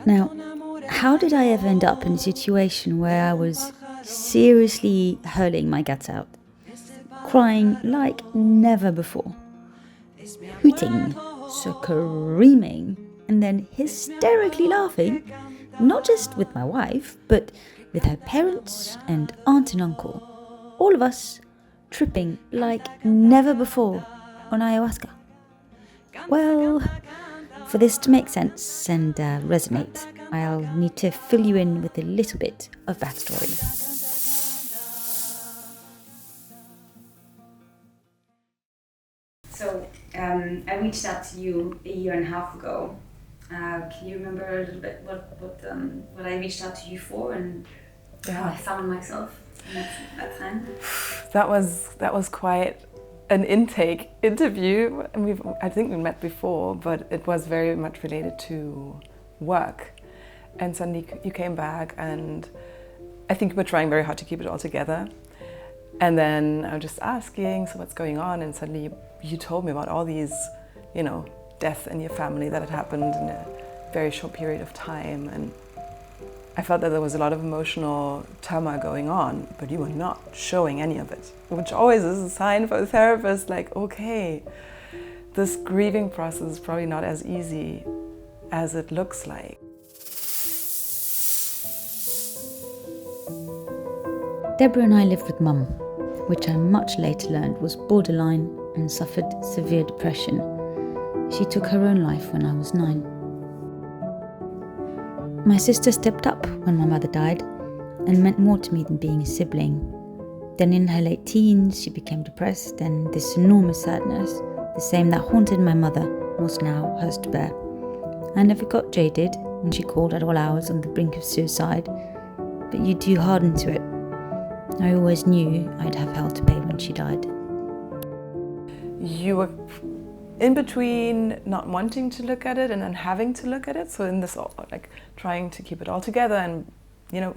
Now, how did I ever end up in a situation where I was seriously hurling my guts out, crying like never before, hooting, screaming, and then hysterically laughing, not just with my wife, but with her parents and aunt and uncle, all of us tripping like never before on ayahuasca? Well, for this to make sense and resonate, I'll need to fill you in with a little bit of backstory. So, I reached out to you a year and a half ago. Can you remember a little bit what I reached out to you for and how I found myself in that time? That was quite an interview, and I think we met before, but it was very much related to work. And suddenly you came back, and I think you were trying very hard to keep it all together. And then I was just asking, so what's going on? And suddenly you told me about all these, deaths in your family that had happened in a very short period of time. And I felt that there was a lot of emotional turmoil going on, but you were not showing any of it, which always is a sign for a therapist, like, okay, this grieving process is probably not as easy as it looks like. Deborah and I lived with Mum, which I much later learned was borderline and suffered severe depression. She took her own life when I was 9. My sister stepped up when my mother died and meant more to me than being a sibling. Then in her late teens, she became depressed, and this enormous sadness, the same that haunted my mother, was now hers to bear. I never got jaded when she called at all hours on the brink of suicide, but you do harden to it. I always knew I'd have hell to pay when she died. You were in between not wanting to look at it and then having to look at it. So in this, like, trying to keep it all together and,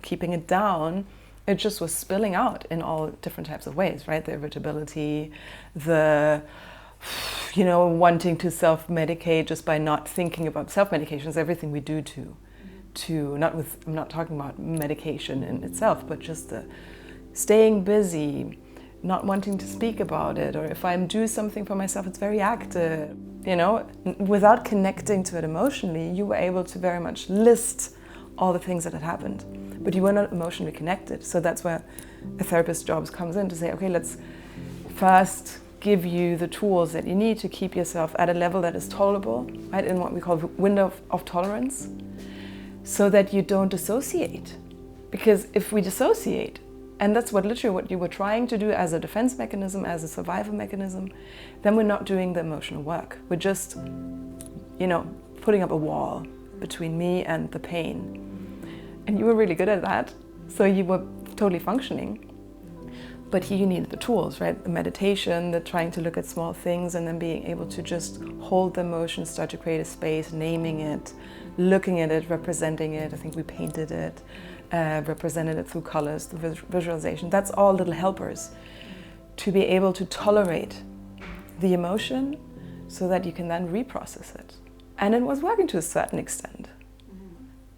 keeping it down, it just was spilling out in all different types of ways, right? The irritability, the, wanting to self-medicate just by not thinking about self-medications, everything we do I'm not talking about medication in itself, but just the staying busy, not wanting to speak about it, or if I do something for myself, it's very active, without connecting to it emotionally. You were able to very much list all the things that had happened, but you were not emotionally connected. So that's where a therapist's job comes in, to say, okay, let's first give you the tools that you need to keep yourself at a level that is tolerable, right, in what we call the window of tolerance, so that you don't dissociate. Because if we dissociate, and that's literally what you were trying to do as a defense mechanism, as a survival mechanism, then we're not doing the emotional work. We're just, putting up a wall between me and the pain. And you were really good at that, so you were totally functioning. But here you needed the tools, right? The meditation, the trying to look at small things and then being able to just hold the emotion, start to create a space, naming it, looking at it, representing it. I think we painted it. Represented it through colors, through visualization. That's all little helpers to be able to tolerate the emotion so that you can then reprocess it. And it was working to a certain extent.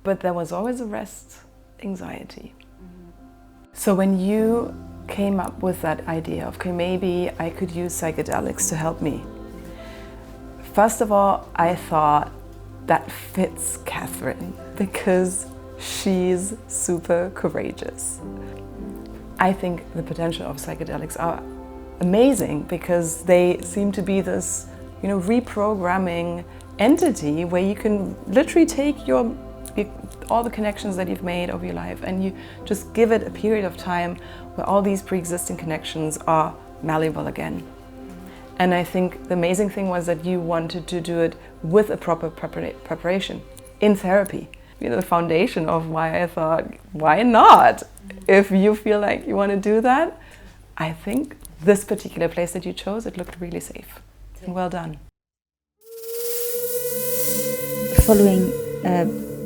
But there was always a rest anxiety. So when you came up with that idea of, okay, maybe I could use psychedelics to help me, first of all, I thought that fits Catherine, because she's super courageous. I think the potential of psychedelics are amazing, because they seem to be this, reprogramming entity where you can literally take all the connections that you've made over your life and you just give it a period of time where all these pre-existing connections are malleable again. And I think the amazing thing was that you wanted to do it with a proper preparation in therapy. The foundation of why I thought, why not? If you feel like you want to do that, I think this particular place that you chose, it looked really safe. And well done. Following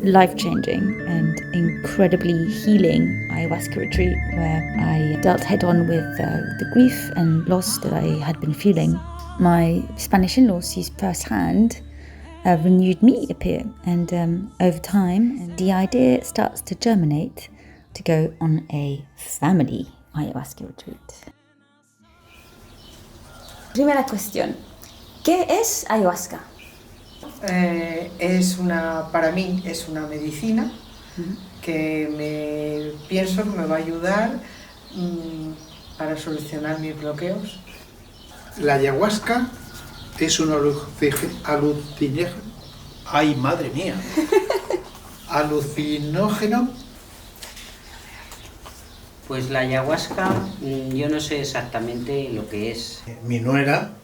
life-changing and incredibly healing ayahuasca retreat where I dealt head-on with the grief and loss that I had been feeling. My Spanish in-law sees firsthand a renewed me appear, and over time the idea starts to germinate to go on a family ayahuasca retreat. Primera cuestión, ¿qué es ayahuasca? Para mí es una medicina que pienso que me va a ayudar para solucionar mis bloqueos. La ayahuasca es un alucinógeno. ¡Ay, madre mía! Alucinógeno. Pues la ayahuasca, yo no sé exactamente lo que es. Mi nuera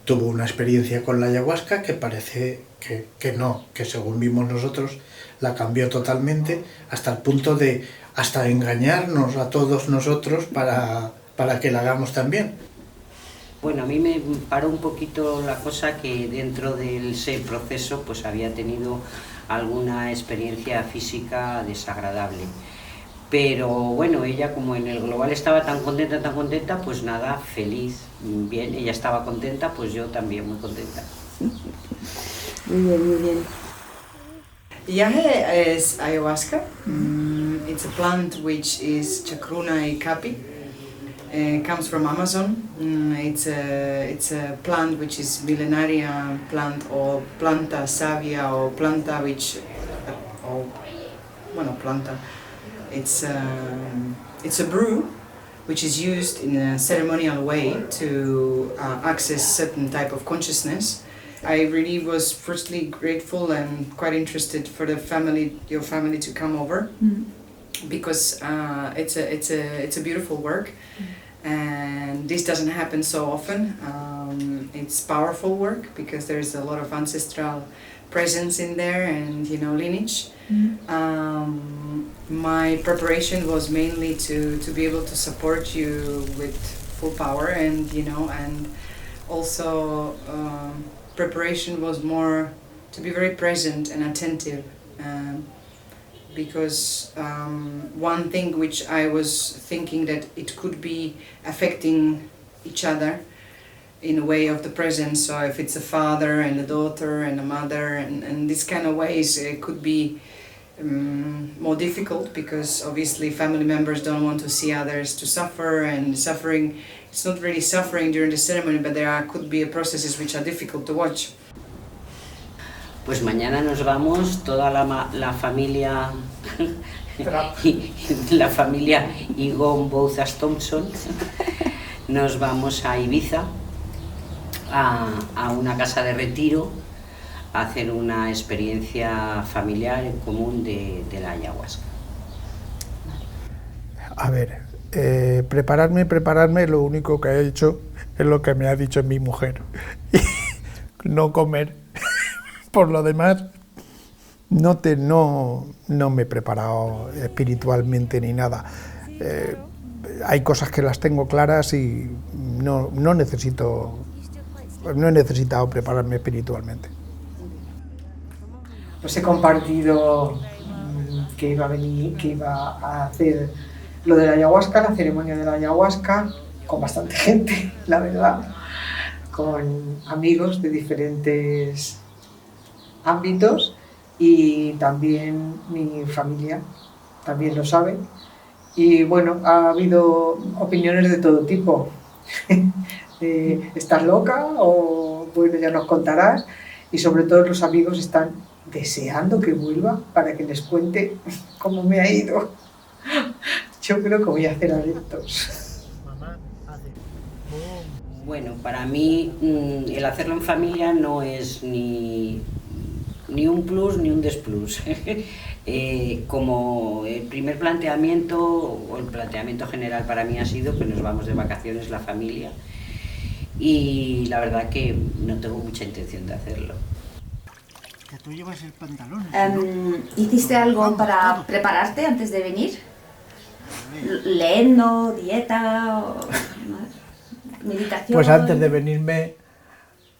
tuvo una experiencia con la ayahuasca que parece que no, que según vimos nosotros la cambió totalmente hasta el punto de hasta engañarnos a todos nosotros para que la hagamos también. Bueno, a mí me paró un poquito la cosa que dentro del ese proceso pues había tenido alguna experiencia física desagradable. Pero bueno, ella como en el global estaba tan contenta, pues nada, feliz, bien, ella estaba contenta, pues yo también muy contenta. Muy bien, muy bien. Yagé is ayahuasca. It's a plant which is Chacruna capi. Comes from Amazon. It's a plant which is millenaria plant or planta savia or planta which planta. It's a brew which is used in a ceremonial way to access certain type of consciousness. I really was firstly grateful and quite interested for your family to come over, because it's a beautiful work, and this doesn't happen so often. It's powerful work because there's a lot of ancestral presence in there and lineage. My preparation was mainly to be able to support you with full power, and also preparation was more to be very present and attentive, because one thing which I was thinking that it could be affecting each other in a way of the presence. So if it's a father and a daughter and a mother and these kind of ways, it could be more difficult, because obviously family members don't want to see others to suffer, and suffering, it's not really suffering during the ceremony, but could be processes which are difficult to watch. Pues mañana nos vamos, toda la familia, la familia Egon Bouzas Thompson, nos vamos a Ibiza, a una casa de retiro, a hacer una experiencia familiar en común de la ayahuasca. A ver, prepararme, lo único que he hecho es lo que me ha dicho mi mujer, no comer. Por lo demás, no me he preparado espiritualmente ni nada. Hay cosas que las tengo claras y no he necesitado prepararme espiritualmente. Pues he compartido que iba a hacer lo de la ayahuasca, la ceremonia de la ayahuasca, con bastante gente, la verdad, con amigos de diferentes ámbitos, y también mi familia también lo sabe. Y bueno, ha habido opiniones de todo tipo. ¿Estás loca? O bueno, ya nos contarás. Y sobre todo los amigos están deseando que vuelva para que les cuente cómo me ha ido. Yo creo que voy a hacer adeptos. Bueno, para mí el hacerlo en familia no es ni un plus ni un desplus. Como el primer planteamiento, o el planteamiento general para mí ha sido que nos vamos de vacaciones la familia, y la verdad que no tengo mucha intención de hacerlo. Que tú llevas el pantalón. ¿Hiciste algo para prepararte antes de venir? ¿Leyendo, dieta o meditación? Pues antes de venirme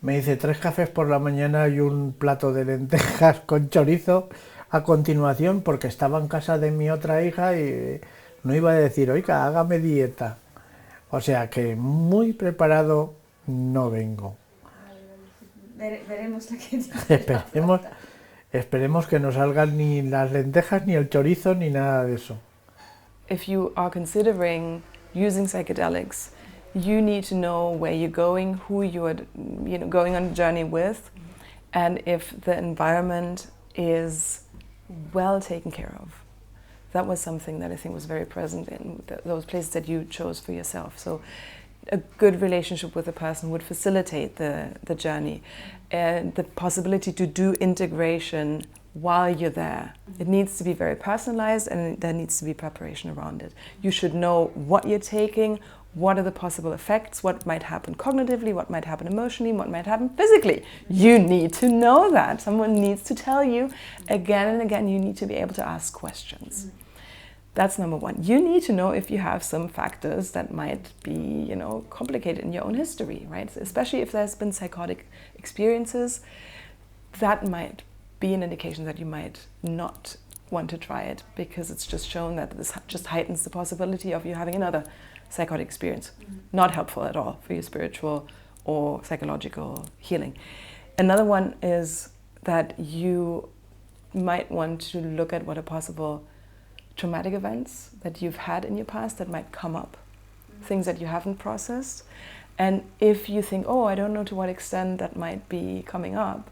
Me dice 3 cafés por la mañana y un plato de lentejas con chorizo a continuación, porque estaba en casa de mi otra hija y no iba a decir, oiga, hágame dieta. O sea que muy preparado no vengo. Veremos lo que Esperemos, esperemos que no salgan ni las lentejas, ni el chorizo, ni nada de eso. If you are considering using psychedelics, you need to know where you're going, who you are, going on a journey with, and if the environment is well taken care of. That was something that I think was very present in those places that you chose for yourself. So a good relationship with a person would facilitate the journey, and the possibility to do integration while you're there. It needs to be very personalized, and there needs to be preparation around it. You should know what you're taking, what are the possible effects, what might happen cognitively, what might happen emotionally, what might happen physically. You need to know that. Someone needs to tell you again and again. You need to be able to ask questions. That's number one. You need to know if you have some factors that might be, complicated in your own history, right? Especially if there's been psychotic experiences, that might be an indication that you might not want to try it, because it's just shown that this just heightens the possibility of you having another psychotic experience. Not helpful at all for your spiritual or psychological healing. Another one is that you might want to look at what are possible traumatic events that you've had in your past that might come up, things that you haven't processed. And if you think, I don't know to what extent that might be coming up,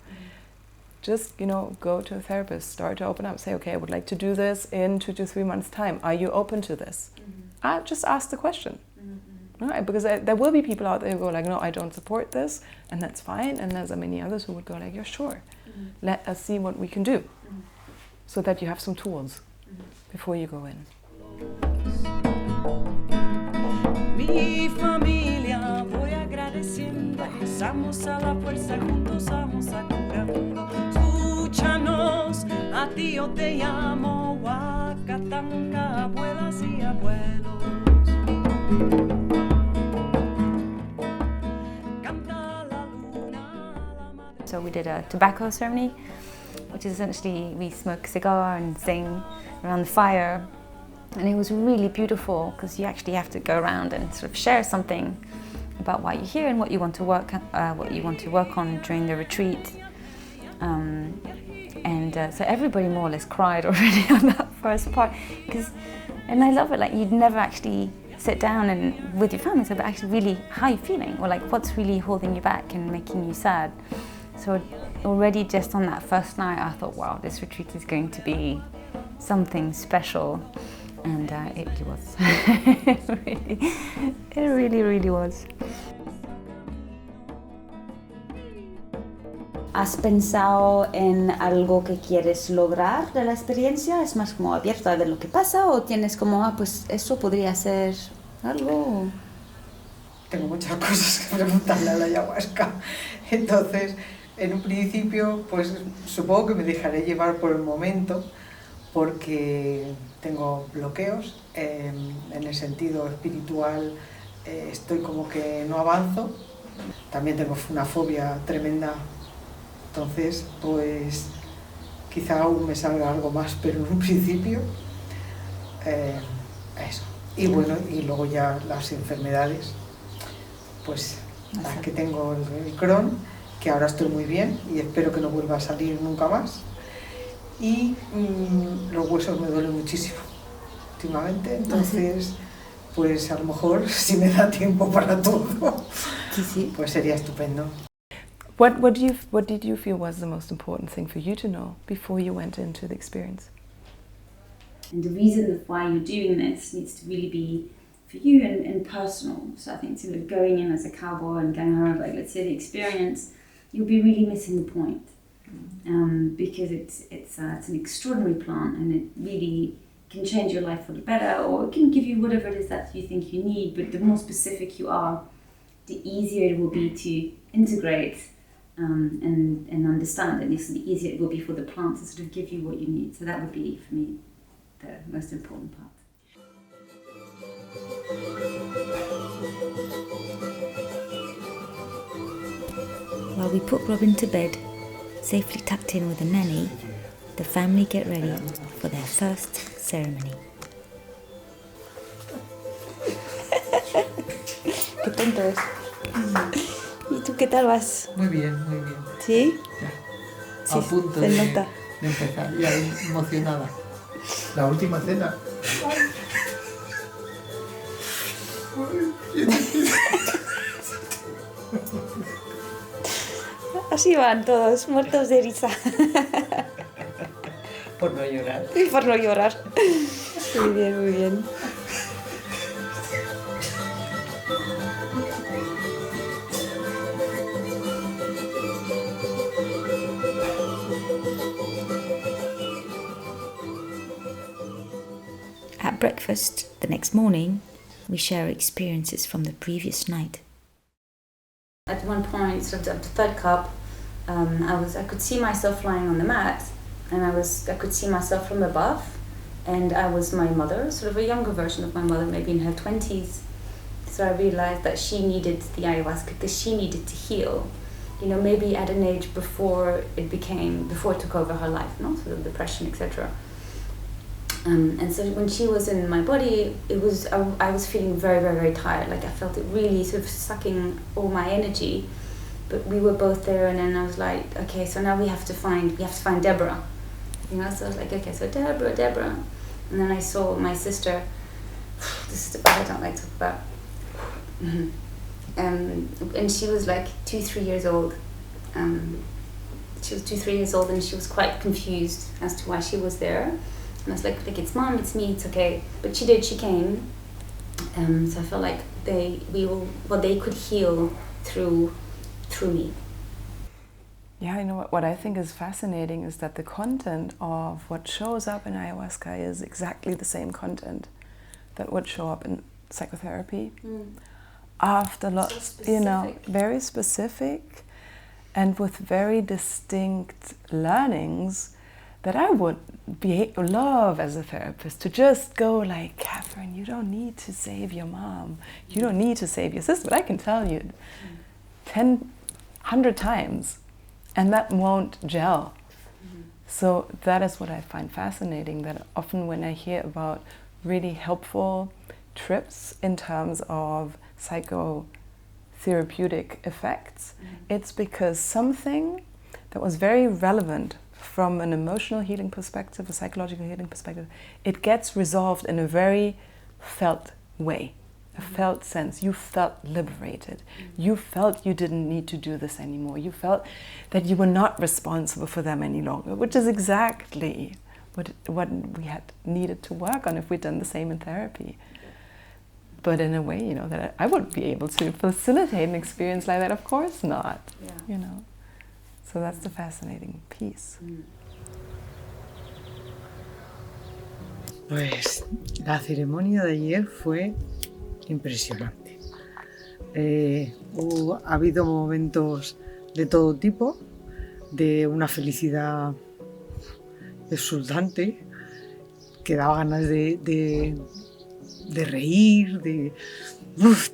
just, go to a therapist, start to open up, say, okay, I would like to do this in 2 to 3 months' time. Are you open to this? Just ask the question. Right? Because there will be people out there who go like, no, I don't support this, and that's fine. And there's many others who would go like, yeah, sure. Let us see what we can do, so that you have some tools before you go in. Mi familia, voy agradeciendo, pasamos a la fuerza, juntos vamos a curando. Escúchanos, a ti yo te llamo, Huacatanca, abuelas y abuelos. Canta la luna, la madre. So we did a tobacco ceremony, which is essentially we smoke a cigar and sing around the fire. And it was really beautiful, because you actually have to go around and sort of share something about why you're here and what you want to work on during the retreat. So everybody more or less cried already on that first part, and I love it. Like, you'd never actually sit down and with your family and say, but actually, really, how are you feeling, or like what's really holding you back and making you sad. So already just on that first night, I thought, wow, this retreat is going to be something special. And it really was. It really, really was. ¿Has pensado en algo que quieres lograr de la experiencia? ¿Es más como abierto a ver lo que pasa, o tienes como, pues eso podría ser algo? Tengo muchas cosas que preguntarle a la ayahuasca. Entonces, en un principio, pues supongo que me dejaré llevar por el momento, porque tengo bloqueos, en el sentido espiritual estoy como que no avanzo, también tengo una fobia tremenda, entonces pues quizá aún me salga algo más, pero en un principio eso. Y bueno, y luego ya las enfermedades, pues las que tengo el Crohn, que ahora estoy muy bien y espero que no vuelva a salir nunca más. Y los huesos me duelen muchísimo últimamente, entonces pues a lo mejor si me da tiempo para todo, pues sería estupendo. What did you feel was the most important thing for you to know before you went into the experience? And the reason why you're doing this needs to really be for you and personal. So I think sort of going in as a cowboy and going around, like, let's say the experience, you'll be really missing the point. Because it's an extraordinary plant, and it really can change your life for the better, or it can give you whatever it is that you think you need. But the more specific you are, the easier it will be to integrate and understand, and the easier it will be for the plant to sort of give you what you need. So that would be, for me, the most important part. While we put Robin to bed, safely tucked in with a nanny, the family get ready for their first ceremony. Qué tontos. ¿Y tú qué tal vas? Muy bien, muy bien. ¿Sí? Ya. Sí, A punto se de nota. empezar, ya emocionada. La última cena. Así van todos, muertos de risa. Por no llorar. Y por no llorar. Muy bien, muy bien. At breakfast the next morning, we share experiences from the previous night. At one point, sort of the third cup, I could see myself lying on the mat, and I could see myself from above, and I was my mother, sort of a younger version of my mother, maybe in her 20s. So I realized that she needed the ayahuasca because she needed to heal, you know, maybe at an age before it took over her life, no, sort of depression, etc. And so when she was in my body, I was feeling very, very, very tired. Like I felt it really sort of sucking all my energy. But we were both there, and then I was like, okay, so now we have to find Deborah. You know, so I was like, okay, so Deborah. And then I saw my sister. This is the part I don't like to talk about. And she was like 2-3 years old. She was 2-3 years old, and she was quite confused as to why she was there. And I was like, it's mom, it's me, it's okay. But she came. So I felt like they could heal through me. Yeah, you know what I think is fascinating is that the content of what shows up in ayahuasca is exactly the same content that would show up in psychotherapy. After lots, you know, very specific and with very distinct learnings that I would love as a therapist to just go like, Catherine, you don't need to save your mom. You don't need to save your sister. But I can tell you 100 times, and that won't gel. So that is what I find fascinating, that often when I hear about really helpful trips in terms of psychotherapeutic effects, it's because something that was very relevant from an emotional healing perspective, a psychological healing perspective, it gets resolved in a very felt way, a felt sense. You felt liberated. You felt you didn't need to do this anymore. You felt that you were not responsible for them any longer, which is exactly what we had needed to work on if we'd done the same in therapy. But in a way, you know, that I wouldn't be able to facilitate an experience like that. Of course not, you know. So that's the fascinating piece. Pues la ceremonia de ayer fue impresionante. Ha habido momentos de todo tipo, de una felicidad exultante, que daba ganas de reír, de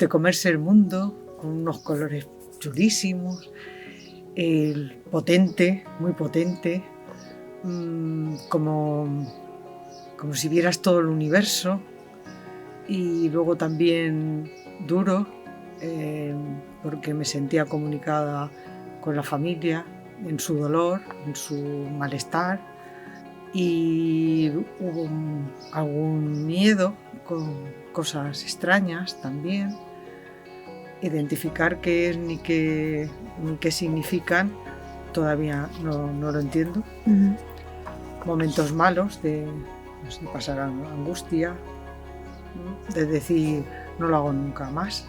comerse el mundo, con unos colores chulísimos. Potente, muy potente, como si vieras todo el universo, y luego también duro, porque me sentía comunicada con la familia en su dolor, en su malestar, y hubo algún miedo con cosas extrañas también. Identificar qué es ni qué significan todavía no lo entiendo. Momentos malos de pasar angustia, de decir no lo hago nunca más,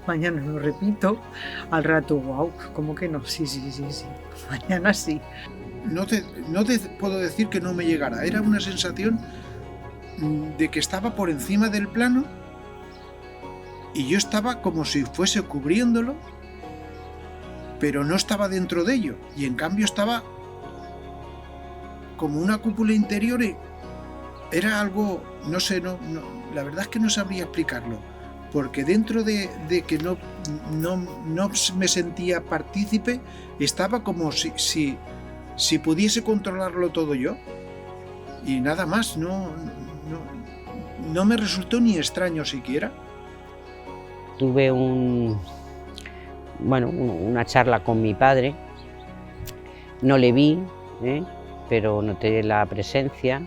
mañana lo repito, al rato wow, ¿cómo que no? Sí, mañana sí. No te puedo decir que no me llegara, era una sensación de que estaba por encima del plano y yo estaba como si fuese cubriéndolo, pero no estaba dentro de ello, y en cambio estaba como una cúpula interior y era algo, no sé, la verdad es que no sabría explicarlo, porque dentro de no me sentía partícipe, estaba como si pudiese controlarlo todo yo. Y nada más, no me resultó ni extraño siquiera. Tuve una charla con mi padre, no le vi, pero noté la presencia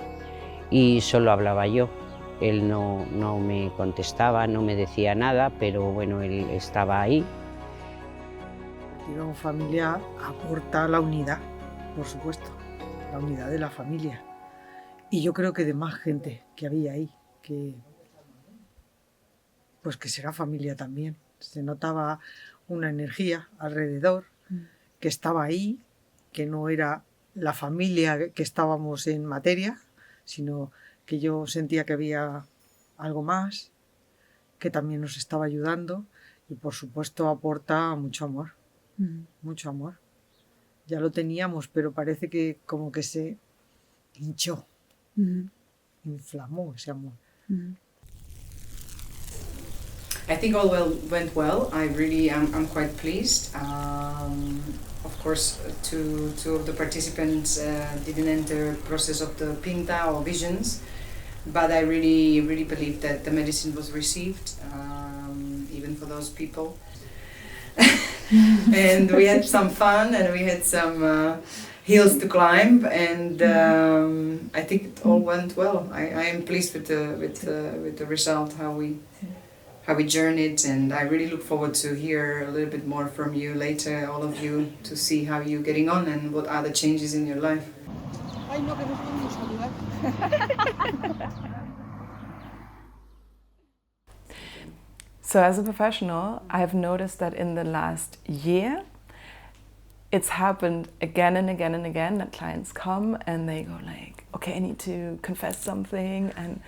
y solo hablaba yo. Él no me contestaba, no me decía nada, pero bueno, él estaba ahí. El retiro familiar aporta la unidad, por supuesto, la unidad de la familia. Y yo creo que de más gente que había ahí, que será familia también. Se notaba una energía alrededor, que estaba ahí, que no era la familia que estábamos en materia, sino que yo sentía que había algo más, que también nos estaba ayudando y por supuesto aporta mucho amor, mucho amor. Ya lo teníamos, pero parece que como que se hinchó, inflamó ese amor. I think all went well. I'm quite pleased. Of course, two of the participants didn't enter the process of the pinta or visions, but I really believe that the medicine was received, even for those people. And we had some fun, and we had some hills to climb, and I think it all went well. I am pleased with the result, how we journeyed, and I really look forward to hear a little bit more from you later, all of you, to see how you're getting on and what are the changes in your life. So as a professional, I've noticed that in the last year, it's happened again and again and again that clients come and they go like, okay, I need to confess something, and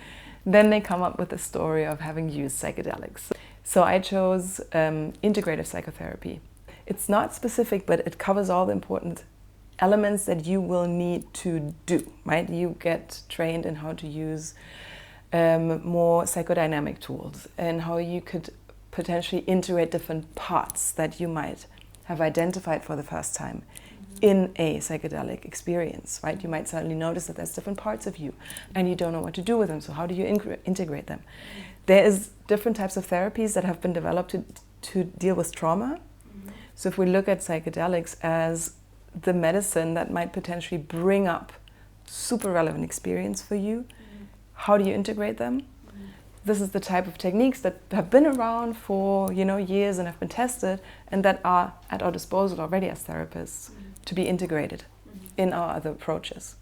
then they come up with the story of having used psychedelics. So I chose integrative psychotherapy. It's not specific, but it covers all the important elements that you will need to do, right? You get trained in how to use more psychodynamic tools and how you could potentially integrate different parts that you might have identified for the first time in a psychedelic experience, right? You might suddenly notice that there's different parts of you and you don't know what to do with them, so how do you integrate them? There is different types of therapies that have been developed to deal with trauma. So if we look at psychedelics as the medicine that might potentially bring up super relevant experience for you, how do you integrate them? This is the type of techniques that have been around for years and have been tested and that are at our disposal already as therapists to be integrated in our other approaches.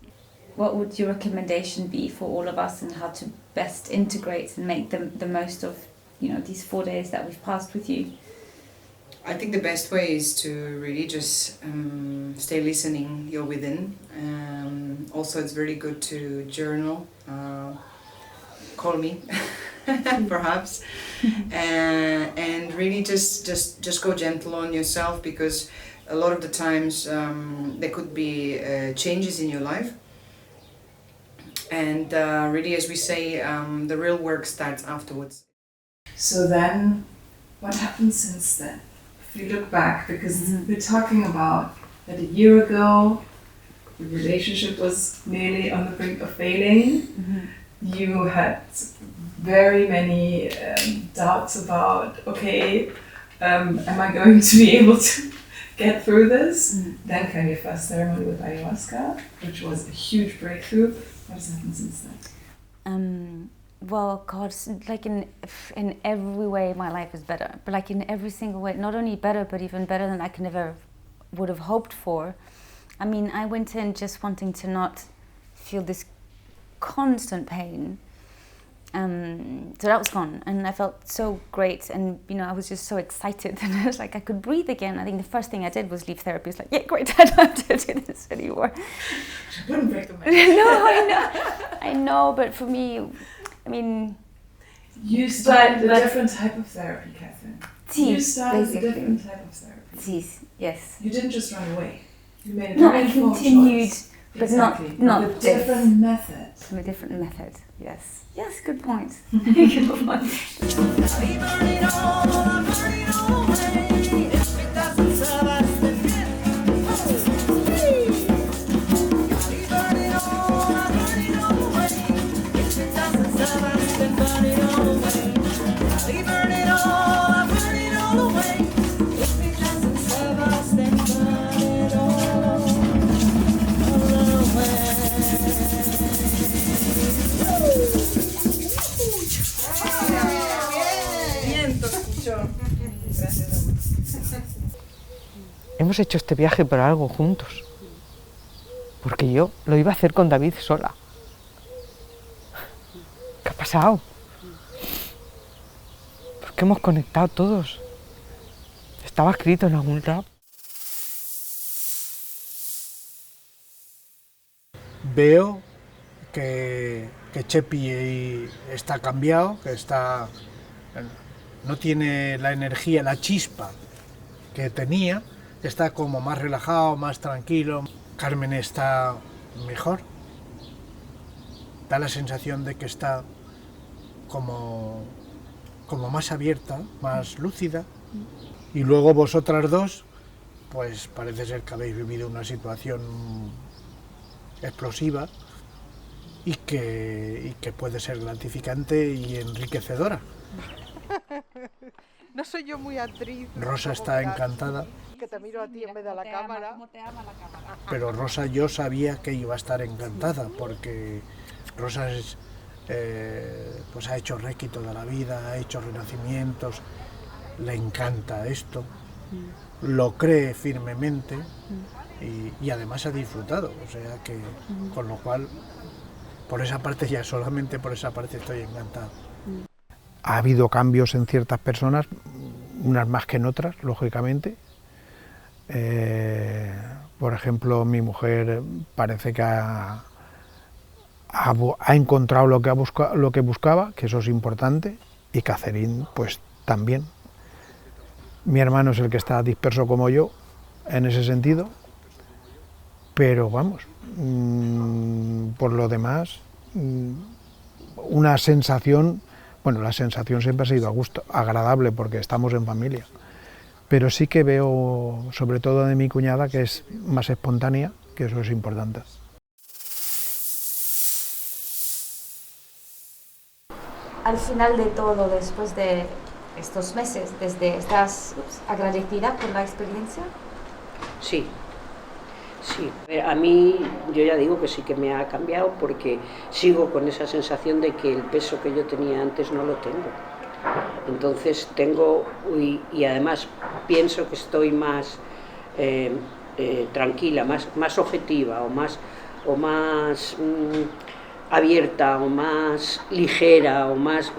What would your recommendation be for all of us and how to best integrate and make the most of these 4 days that we've passed with you? I think the best way is to really just stay listening your within. Also, it's very good to journal. Call me, perhaps, and really just go gentle on yourself, because a lot of the times there could be changes in your life, and really, as we say, the real work starts afterwards. So then, what happened since then? If you look back, because we're talking about that a year ago, the relationship was nearly on the brink of failing. You had very many doubts about, okay, am I going to be able to get through this? Then came your first ceremony with ayahuasca, which was a huge breakthrough. What has happened since then? Well, God, like in every way, my life is better. But like in every single way, not only better, but even better than I could ever would have hoped for. I mean, I went in just wanting to not feel this constant pain. So that was gone, and I felt so great, and I was just so excited, and I was like, I could breathe again. I think the first thing I did was leave therapy. It's like, yeah, great, I don't have to do this anymore. I wouldn't recommend. No, I know, but for me, I mean, you started a different type of therapy, Catherine. You started a different type of therapy. Yes. You didn't just run away. You made a No, very I informed continued, choice. but Exactly. not with a different method. A different method, yes. Yes, good point. Good point. hemos hecho este viaje por algo juntos. Porque yo lo iba a hacer con David sola. ¿Qué ha pasado? ¿Por qué hemos conectado todos? Estaba escrito en algún lado. Veo que Chepi está cambiado, que no tiene la energía, la chispa que tenía, está como más relajado, más tranquilo. Carmen está mejor, da la sensación de que está como más abierta, más lúcida. Y luego vosotras dos, pues parece ser que habéis vivido una situación explosiva y que puede ser gratificante y enriquecedora. No soy yo muy actriz. Rosa está encantada. Que te miro a ti en vez de a la cámara. Pero Rosa, yo sabía que iba a estar encantada porque Rosa pues ha hecho Reiki toda la vida, ha hecho renacimientos, le encanta esto, lo cree firmemente y además ha disfrutado, o sea que con lo cual por esa parte, ya solamente por esa parte estoy encantado. Ha habido cambios en ciertas personas, unas más que en otras, lógicamente. Por ejemplo, mi mujer parece que ha encontrado lo que buscaba, que eso es importante, y Catherine pues también. Mi hermano es el que está disperso como yo en ese sentido, pero vamos, por lo demás, una sensación, bueno, la sensación siempre ha sido a gusto, agradable porque estamos en familia. Pero sí que veo, sobre todo de mi cuñada, que es más espontánea, que eso es importante. Al final de todo, después de estos meses, ¿estás agradecida por la experiencia? Sí, sí. A mí, yo ya digo que sí que me ha cambiado porque sigo con esa sensación de que el peso que yo tenía antes no lo tengo. Entonces tengo, y además pienso que estoy más tranquila, más objetiva o más abierta o más ligera o más...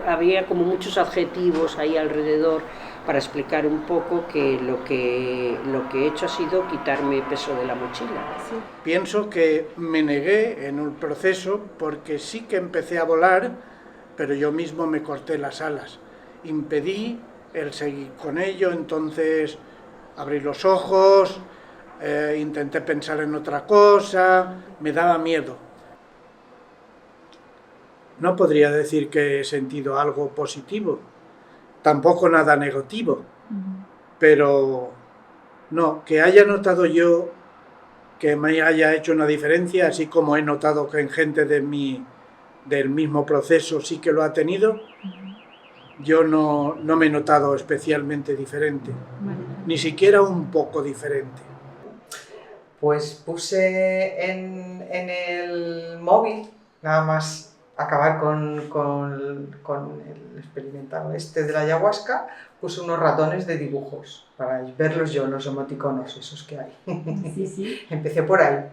había como muchos adjetivos ahí alrededor para explicar un poco que lo que he hecho ha sido quitarme peso de la mochila. Sí. Pienso que me negué en un proceso porque sí que empecé a volar, pero yo mismo me corté las alas. Impedí el seguir con ello, entonces abrí los ojos, intenté pensar en otra cosa, me daba miedo. No podría decir que he sentido algo positivo, tampoco nada negativo, pero no, que haya notado yo que me haya hecho una diferencia, así como he notado que en gente del mismo proceso sí que lo ha tenido, yo no me he notado especialmente diferente, ni siquiera un poco diferente. Pues puse en el móvil, nada más acabar con el experimentado este de la ayahuasca, puse unos ratones de dibujos para verlos yo, los emoticonos esos que hay. Sí, sí. Empecé por ahí.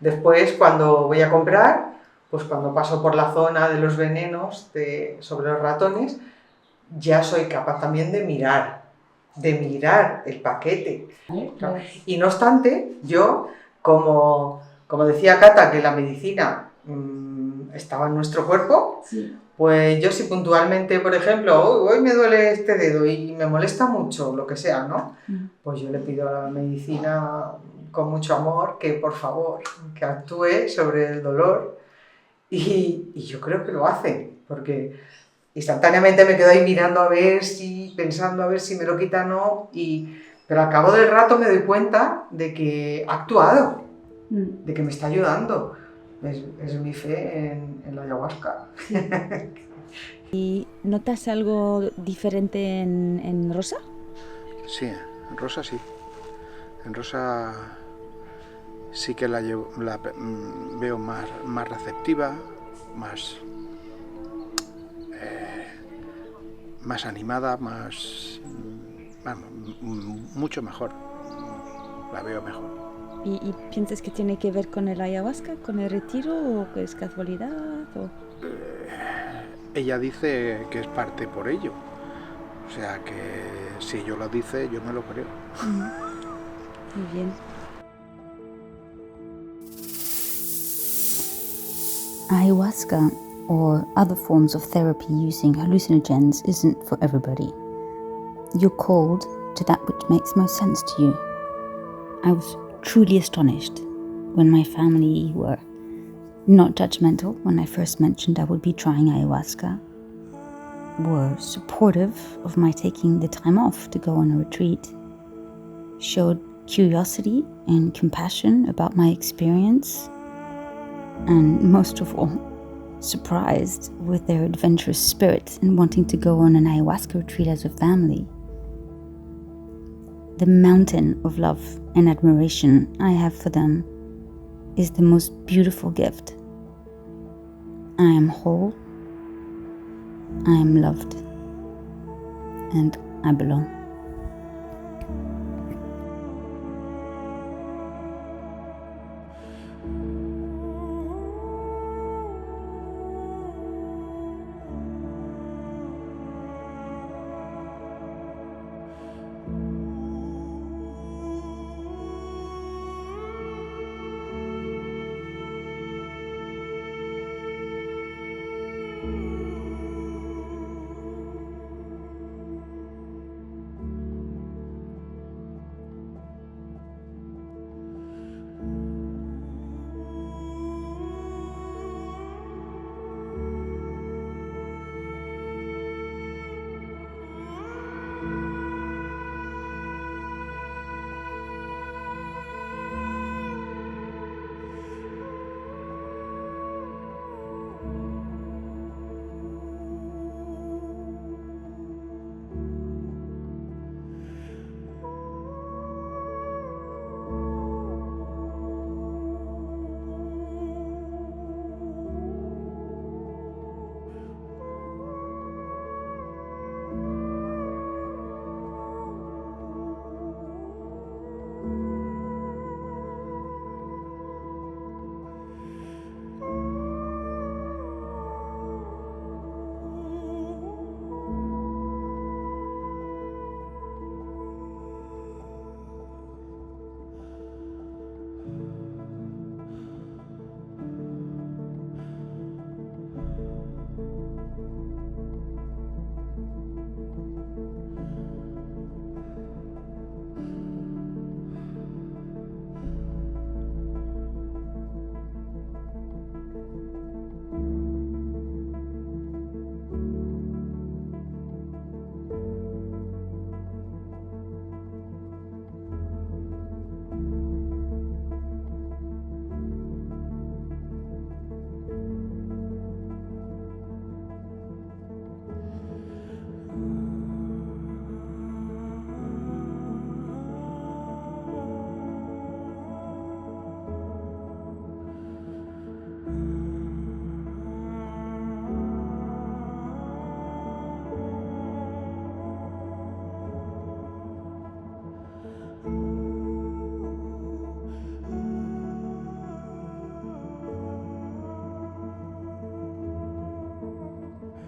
Después, cuando voy a comprar, pues cuando paso por la zona de los venenos sobre los ratones, ya soy capaz también de mirar el paquete. Claro. Y no obstante, yo, como decía Cata, que la medicina estaba en nuestro cuerpo, Sí. pues yo si puntualmente, por ejemplo, hoy me duele este dedo y me molesta mucho, lo que sea, ¿no? Pues yo le pido a la medicina con mucho amor que por favor, que actúe sobre el dolor y yo creo que lo hace, porque instantáneamente me quedo ahí mirando pensando a ver si me lo quita o no, pero al cabo del rato me doy cuenta de que ha actuado, de que me está ayudando. Es mi fe en la ayahuasca. ¿Y notas algo diferente en Rosa? Sí, en Rosa sí. En Rosa sí que la veo más receptiva, más animada, mucho mejor. la veo mejor. ¿Y piensas que tiene que ver con el ayahuasca, con el retiro, o que es casualidad? O... Ella dice que es parte por ello. O sea que si ella lo dice, yo me lo creo. Muy bien. Ayahuasca or other forms of therapy using hallucinogens isn't for everybody. You're called to that which makes most sense to you. I was truly astonished when my family were not judgmental when I first mentioned I would be trying ayahuasca, were supportive of my taking the time off to go on a retreat, showed curiosity and compassion about my experience, and most of all, surprised with their adventurous spirit in wanting to go on an ayahuasca retreat as a family. The mountain of love and admiration I have for them is the most beautiful gift. I am whole, I am loved, and I belong.